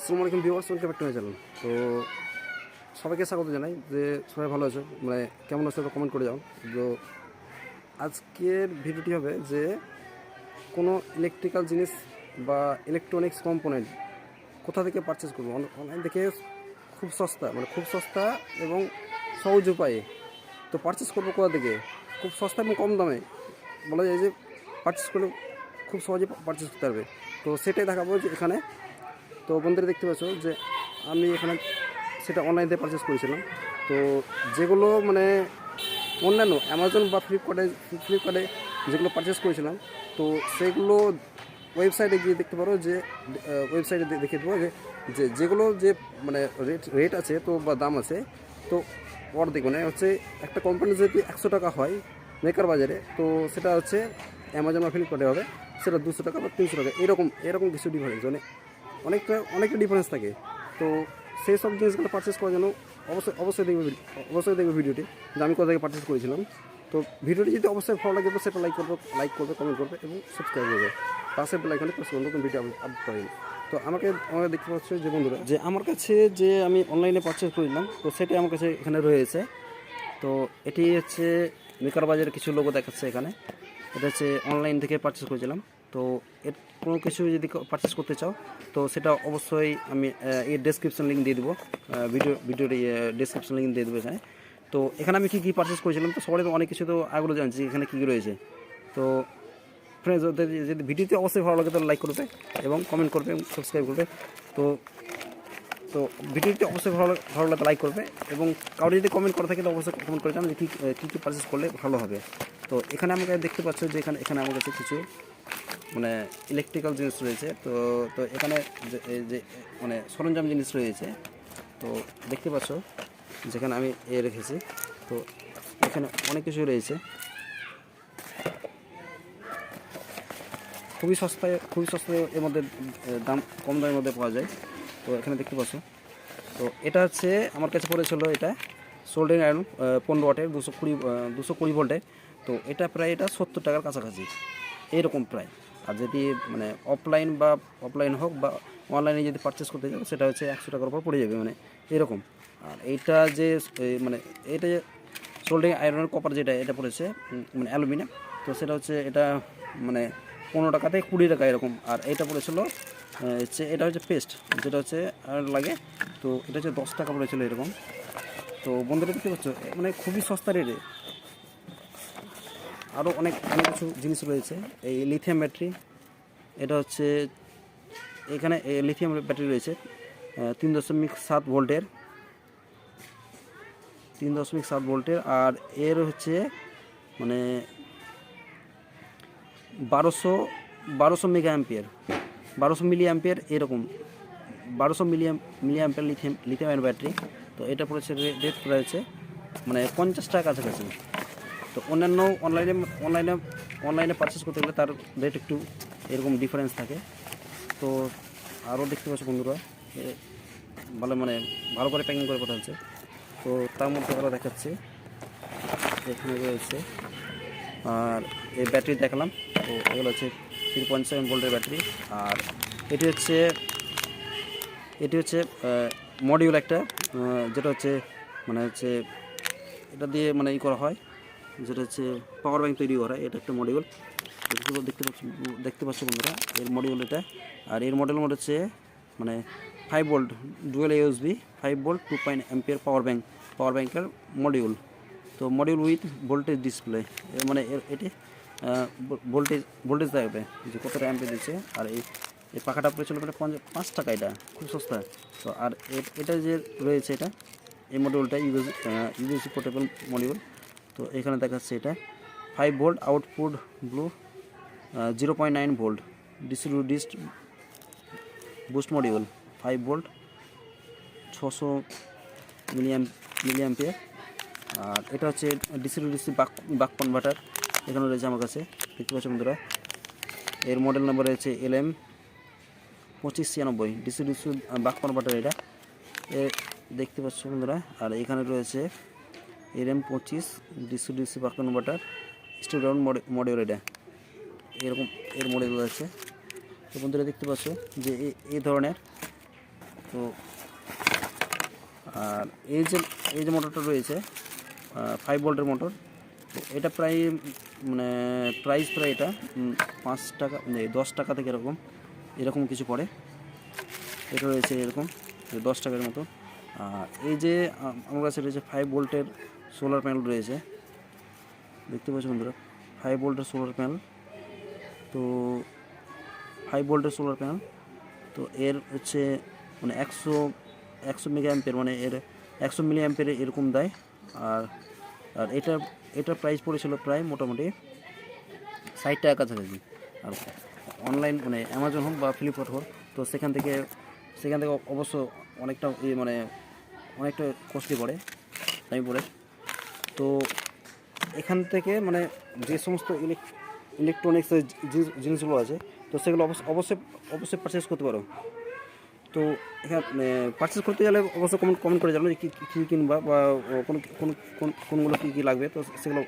আসসালামু আলাইকুম viewers, welcome back to my channel. তো সবাইকে স্বাগত জানাই যে সবাই ভালো আছে, মানে কেমন আছে কমেন্ট করে যাও। তো আজকের ভিডিওটি হবে যে কোনো ইলেকট্রিক্যাল জিনিস বা ইলেকট্রনিক্স কম্পোনেন্ট কোথা থেকে পারচেস করবো। অনলাইন থেকে খুব সস্তা, মানে খুব সস্তা এবং সহজ উপায়ে তো পারচেস করবো কোথা থেকে, খুব সস্তা এবং কম দামে বলা যায় যে পারচেস করলে খুব সহজে পারচেস করতে পারবে। তো সেটাই দেখাবো যে এখানে। তো বন্ধুরা দেখতে পাচ্ছ যে আমি এখানে সেটা অনলাইন থেকে পারচেস করেছিলাম। তো যেগুলো মানে অন্যান্য অ্যামাজন বা ফ্লিপকার্টে যেগুলো পারচেস করেছিলাম, তো সেগুলো ওয়েবসাইটে গিয়ে দেখতে পারো যে ওয়েবসাইটে দেখে দেবো যে যেগুলো যে মানে রেট আছে তো বা দাম আছে, তো অর্ধেক মানে হচ্ছে একটা কোম্পানি যদি 100 টাকা হয় মেকার বাজারে, তো সেটা হচ্ছে অ্যামাজন বা ফ্লিপকার্টে হবে সেটা 200 টাকা বা 300 টাকা, এরকম কিছু ডিফারেন্স, মানে অনেকটা ডিফারেন্স থাকে। তো সেই সব জিনিসগুলো পারচেস করার জন্য অবশ্যই দেখবে ভিডিওটি যে আমি কোথা থেকে পারচেস করেছিলাম। তো ভিডিওটি যদি অবশ্যই ভালো লাগে তো সেটা লাইক করবে, কমেন্ট করবে এবং সাবস্ক্রাইব করবে, পাশে বেল আইকনে প্রেস করবে নতুন ভিডিও আপলোড করেন। তো আমাকে দেখতে পাচ্ছি যে বন্ধুরা যে আমার কাছে যে আমি অনলাইনে পারচেস করেছিলাম, তো সেটাই আমার কাছে এখানে রয়েছে। তো এটি হচ্ছে মেকার বাজারের কিছু লোগো দেখাচ্ছে এখানে। এটা হচ্ছে অনলাইন থেকে পারচেস করেছিলাম। তো এর কোনো কিছু যদি পারচেস করতে চাও তো সেটা অবশ্যই আমি এর ডেসক্রিপশন লিঙ্ক দিয়ে দেবো, ভিডিওর ডেসক্রিপশন লিঙ্ক দিয়ে দেবো এখানে। তো এখানে আমি কী পারচেস করেছিলাম, তো সবাই তো অনেক কিছু তো আগ্রহ জানছি এখানে কী কী রয়েছে। তো ফ্রেন্ডস, যদি ভিডিওতে অবশ্যই ভালো লাগে তাহলে লাইক করবে এবং কমেন্ট করবে এবং সাবস্ক্রাইব করবে। তো তো ভিডিওটি অবশ্যই ভালো লাগলে লাইক করবে এবং কাউকে যদি কমেন্ট করা থাকে তো অবশ্যই কমেন্ট করে জানান যে কী পারচেস করলে ভালো হবে। তো এখানে আমাকে দেখতে পাচ্ছ যে এখানে আমার কাছে কিছু মানে ইলেকট্রিক্যাল জিনিস রয়েছে। তো তো এখানে যে মানে সরঞ্জাম জিনিস রয়েছে, তো দেখতে পাচ্ছ যেখানে আমি রেখেছি। তো এখানে অনেক কিছু রয়েছে, খুবই সস্তায় এর মধ্যে কম দামের মধ্যে পাওয়া যায়। তো এখানে দেখতে পাচ্ছ, তো এটা হচ্ছে আমার কাছে পড়েছিল, এটা সোল্ডারিং আয়রন 15 ওয়াটের 220 ভোল্টের। তো এটা প্রায় 70 টাকার কাছাকাছি এরকম প্রায়। আর যদি মানে অফলাইন হোক বা অনলাইনে যদি পারচেস করতে যাও সেটা হচ্ছে 100 টাকার উপর পড়ে যাবে, মানে এরকম। আর এইটা যে মানে এটা সোল্ডারিং আয়রনের কপার যেটা এটা পড়েছে মানে অ্যালুমিনিয়াম, তো সেটা হচ্ছে এটা মানে 15 টাকা থেকে 20 টাকা এরকম। আর এটা পড়েছিল হচ্ছে এটা হচ্ছে পেস্ট যেটা হচ্ছে আর লাগে, তো এটা হচ্ছে 10 টাকা পড়েছিল এরকম। তো বন্ধুরা দেখতে পাচ্ছ মানে খুবই সস্তা রেটে আরও অনেক কিছু জিনিস রয়েছে। এই লিথিয়াম ব্যাটারি, এটা হচ্ছে এখানে লিথিয়াম ব্যাটারি রয়েছে 3.7 ভোল্টের, আর এর হচ্ছে মানে 1200 মেগা অ্যাম্পিয়ার, 1200 মিলি অ্যাম্পিয়ার এরকম, 1200 milli ampere lithium ion battery. তো এটা পড়েছে রেট রয়েছে মানে 50 টাকা কাছাকাছি। তো অন্যান্য অনলাইনে পারচেস করতে গেলে তার রেট একটু এরকম ডিফারেন্স থাকে। তো আরও দেখতে পাচ্ছ বন্ধুরা ভালো করে প্যাকিং করে কথা হচ্ছে। তো তার মধ্যে আরও দেখাচ্ছে এখানে রয়েছে, আর এই ব্যাটারি দেখালাম। তো এগুলো হচ্ছে 3.7 ভোল্টের ব্যাটারি। আর এটি হচ্ছে মডিউল একটা, যেটা হচ্ছে এটা দিয়ে করা হয়, যেটা হচ্ছে পাওয়ার ব্যাংক তৈরি করা, এটা একটা মডিউল। দেখতে পাচ্ছ বন্ধুরা এর মডিউল এটা। আর এর মডেল হচ্ছে 5 volt dual USB 5 volt 2 ampere পাওয়ার ব্যাংকের মডিউল। তো মডিউল উইথ ভোল্টেজ ডিসপ্লে, এটি ভোল্টেজ থাকবে যে কতটা অ্যাম্পিয়ার দিচ্ছে। আর এই পাখাটা পড়েছিল 5 টাকা, এটা খুব সস্তা। তো আর এটা যে রয়েছে এটা এই মডিউলটা ইউএসবি পোর্টেবল মডিউল। তো এখানে দেখাচ্ছে এটা 5 ভোল্ট আউটপুট ব্লু 0.9 ভোল্ট ডিস্ট boost module 5 volt 600 milliampere. আর এটা হচ্ছে ডিসি বাক কনভার্টার, এখানে রয়েছে আমার কাছে দেখতে পাচ্ছ বন্ধুরা। এর মডেল নাম্বার রয়েছে LM2596 ডিসি বাক কনভার্টার, এটা দেখতে পাচ্ছ বন্ধুরা। আর এখানে রয়েছে LM25 ডিসি বাক কনভার্টার স্টুডেন্ট মডিউল, এটা এরকম এর মডেল রয়েছে। তো বন্ধুরা দেখতে পাচ্ছ যে এই ধরনের তো আর এই যে মোটরটা রয়েছে 5 ভোল্টের মোটর। তো এটা প্রায় মানে প্রাইস প্রায় এটা 5 টাকা 10 টাকা থেকে এরকম কিছু পড়ে। এটা রয়েছে এরকম 10 টাকার মতো। আর এই যে আমার কাছে রয়েছে 5 ভোল্টের সোলার প্যানেল রয়েছে, দেখতে পাচ্ছ বন্ধুরা 5 ভোল্টের সোলার প্যানেল। তো 5 ভোল্টের সোলার প্যানেল, তো এর হচ্ছে মানে 100 মেগা অ্যাম্পিয়ার, মানে এর 100 মিলি অ্যাম্পিয়ার এরকম দেয়। আর আর এটার প্রাইস পড়েছিল প্রায় মোটামুটি 60 টাকা কাছাকাছি। আর অনলাইন মানে অ্যামাজন হোক বা ফ্লিপকার্ট হোক, তো সেখান থেকে অবশ্য অনেকটা মানে অনেকটা কস্টলি পড়ে, দামি পড়ে। তো এখান থেকে মানে যে সমস্ত ইলেকট্রনিক্সের জিনিসগুলো আছে, তো সেগুলো অবশ্যই পারচেস করতে পারো। তো এখানে পারচেস করতে গেলে অবশ্যই কমেন্ট করে জানো যে কী কিনবা বা কোনগুলো কী লাগবে। তো সেগুলো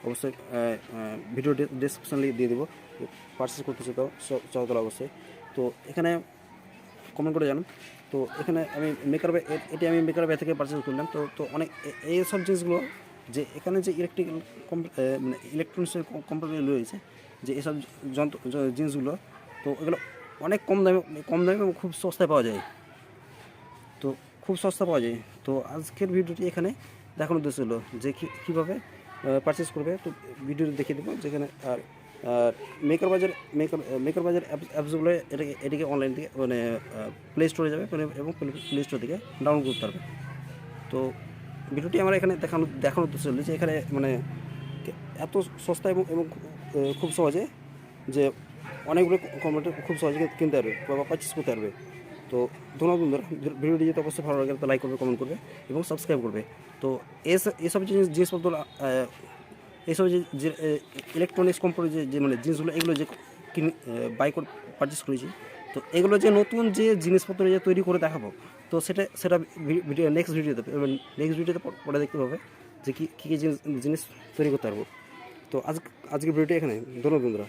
অবশ্যই ভিডিও ডেসক্রিপশনে দিয়ে দেবো। পারচেস করতে চাও তাহলে অবশ্যই। তো এখানে কমেন্ট করে জানো। তো এখানে আমি মেকার বাই থেকে পারচেস করলাম। তো অনেক এইসব জিনিসগুলো যে এখানে যে মানে ইলেকট্রনিক্সের কোম্পানি রয়েছে, যে এসব জিনিসগুলো, তো এগুলো অনেক কম দামে এবং খুব সস্তায় পাওয়া যায়। তো খুব সস্তা পাওয়া যায়। তো আজকের ভিডিওটি এখানে দেখানোর উদ্দেশ্য হলো যে কীভাবে পারচেস করবে। তো ভিডিওটি দেখিয়ে দেবো যেখানে। আর মেকার বাজার অ্যাপসগুলো এটিকে অনলাইন থেকে মানে প্লে স্টোরে যাবে এবং প্লে স্টোর থেকে ডাউনলোড করতে পারবে। তো ভিডিওটি আমার এখানে দেখানোর উদ্দেশ্য হলো যে এখানে মানে এত সস্তা এবং খুব সহজে যে অনেকগুলো কম্পিউটার খুব সহজে কিনতে পারবে বা পারচেস করতে পারবে। তো ধন্যবাদ বন্ধুরা। ভিডিওটি যদি অবশ্যই ভালো লাগে তো লাইক করবে, কমেন্ট করবে এবং সাবস্ক্রাইব করবে। তো এসব জিনিসপত্র, এইসব যে ইলেকট্রনিক্স কোম্পানির যে মানে জিনিসগুলো, এগুলো যে বাই করে পারচেস করেছি, তো এগুলো যে নতুন যে জিনিসপত্র যে তৈরি করে দেখাবো, তো সেটা ভিডিও নেক্সট ভিডিওতে পরে দেখতে পাবে যে কী জিনিস তৈরি করতে পারবো। তো আজকে ভিডিওটি এখানে। ধন্যবাদ বন্ধুরা।